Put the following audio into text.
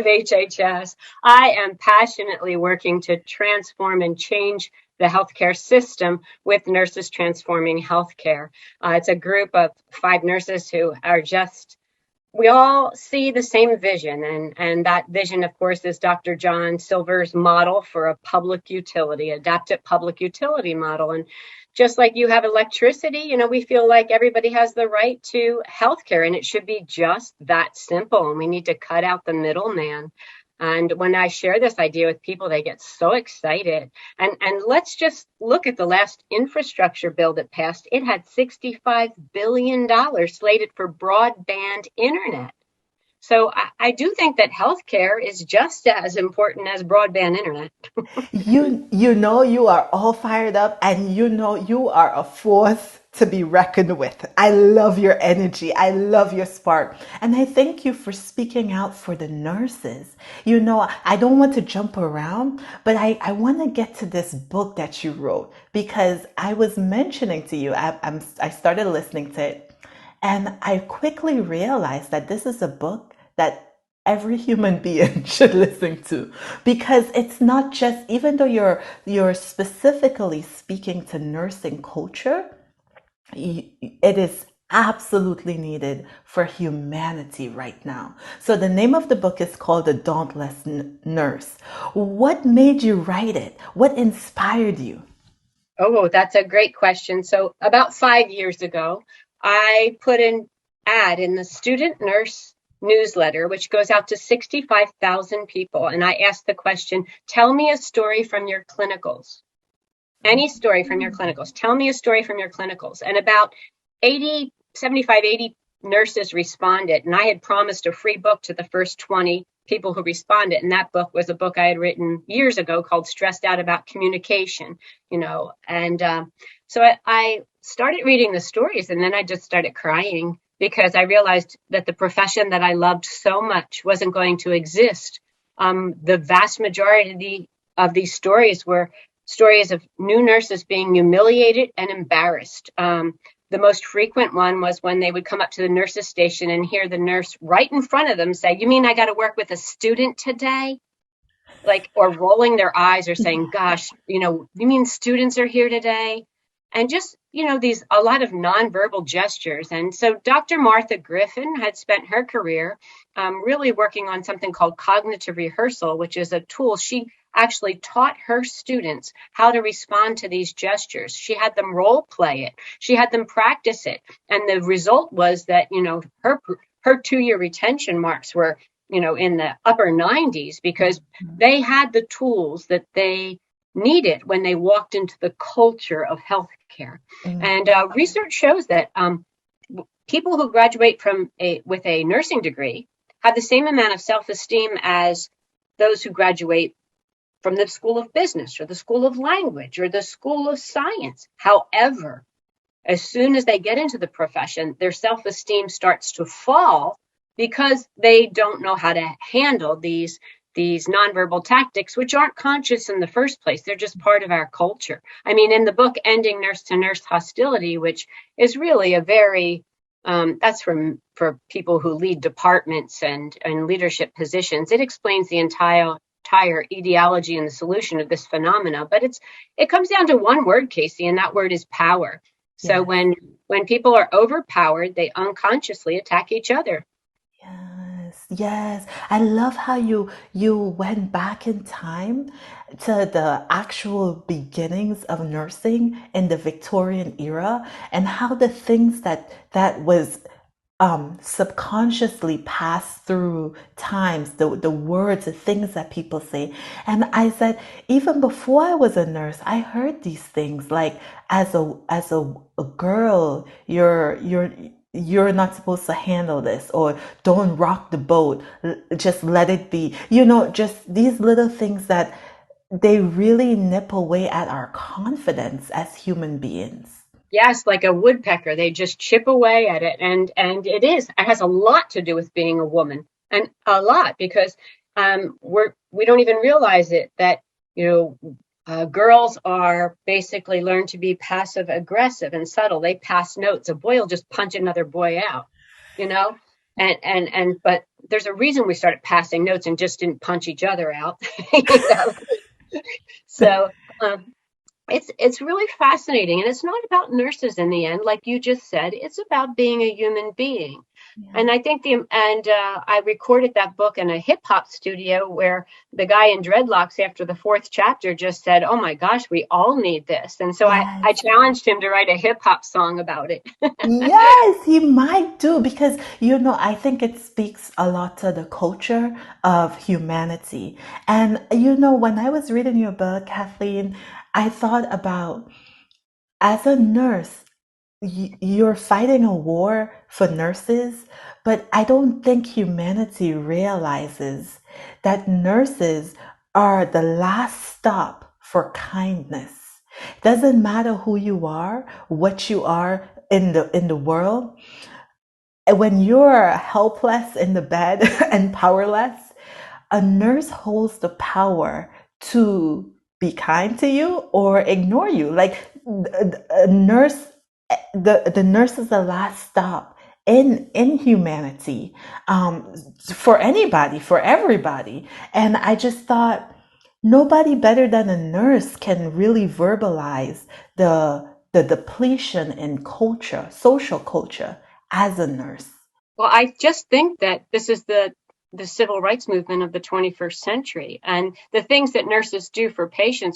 HHS. I am passionately working to transform and change the healthcare system with Nurses Transforming Healthcare. It's a group of 5 nurses who are just, we all see the same vision. And that vision, of course, is Dr. John Silver's model for a public utility, adaptive public utility model. And just like you have electricity, we feel like everybody has the right to healthcare, and it should be just that simple. And we need to cut out the middleman. And when I share this idea with people, they get so excited. And let's just look at the last infrastructure bill that passed. It had $65 billion slated for broadband internet. So I do think that healthcare is just as important as broadband internet. You are all fired up, and you are a force to be reckoned with. I love your energy. I love your spark. And I thank you for speaking out for the nurses. I don't want to jump around, but I want to get to this book that you wrote, because I was mentioning to you, I started listening to it, and I quickly realized that this is a book that every human being should listen to, because it's not just, even though you're specifically speaking to nursing culture, it is absolutely needed for humanity right now. So the name of the book is called The Dauntless Nurse. What made you write it? What inspired you? Oh, that's a great question. So about 5 years ago, I put an ad in the student nurse newsletter, which goes out to 65,000 people. And I asked the question, tell me a story from your clinicals. Any story from your clinicals. Tell me a story from your clinicals. And about 75, 80 nurses responded. And I had promised a free book to the first 20 people who responded. And that book was a book I had written years ago called Stressed Out About Communication, And so I started reading the stories, and then I just started crying, because I realized that the profession that I loved so much wasn't going to exist. The vast majority of these stories were stories of new nurses being humiliated and embarrassed. The most frequent one was when they would come up to the nurse's station and hear the nurse right in front of them say, "You mean I got to work with a student today?" Or rolling their eyes or saying, "Gosh, you mean students are here today?" And just, a lot of nonverbal gestures. And so Dr. Martha Griffin had spent her career really working on something called cognitive rehearsal, which is a tool. She actually taught her students how to respond to these gestures. She had them role play it. She had them practice it. And the result was that, her 2-year retention marks were, in the upper 90s, because they had the tools that they needed when they walked into the culture of healthcare. And research shows that people who graduate with a nursing degree have the same amount of self-esteem as those who graduate from the School of Business or the School of Language or the School of Science. However, as soon as they get into the profession, their self-esteem starts to fall, because they don't know how to handle these nonverbal tactics, which aren't conscious in the first place. They're just part of our culture. I mean, in the book, Ending Nurse-to-Nurse Hostility, which is really a very, that's for people who lead departments and leadership positions. It explains the entire etiology and the solution of this phenomena. But it comes down to one word, Casey, and that word is power. So when people are overpowered, they unconsciously attack each other. Yes. I love how you went back in time to the actual beginnings of nursing in the Victorian era, and how the things that was subconsciously passed through times, the words, the things that people say. And I said, even before I was a nurse, I heard these things like, as a girl, you're not supposed to handle this, or don't rock the boat, just let it be. Just these little things that they really nip away at our confidence as human beings. Yes, like a woodpecker, they just chip away at it, and it has a lot to do with being a woman, and a lot, because we don't even realize it, that girls are basically learned to be passive aggressive and subtle. They pass notes. A boy will just punch another boy out, but there's a reason we started passing notes and just didn't punch each other out. You know? So it's really fascinating, and it's not about nurses in the end, like you just said. It's about being a human being. Yeah. And I think I recorded that book in a hip hop studio where the guy in dreadlocks after the fourth chapter just said, "Oh my gosh, we all need this." And so I Yes. challenged him to write a hip hop song about it. Yes, he might do because, I think it speaks a lot to the culture of humanity. And, when I was reading your book, Kathleen, I thought about as a nurse, you're fighting a war for nurses, but I don't think humanity realizes that nurses are the last stop for kindness. Doesn't matter who you are, what you are in the world. When you're helpless in the bed and powerless, a nurse holds the power to be kind to you or ignore you. Like a nurse, the nurse is the last stop in humanity, for anybody, for everybody. And I just thought nobody better than a nurse can really verbalize the depletion in culture, social culture, as a nurse. Well, I just think that this is the civil rights movement of the 21st century, and the things that nurses do for patients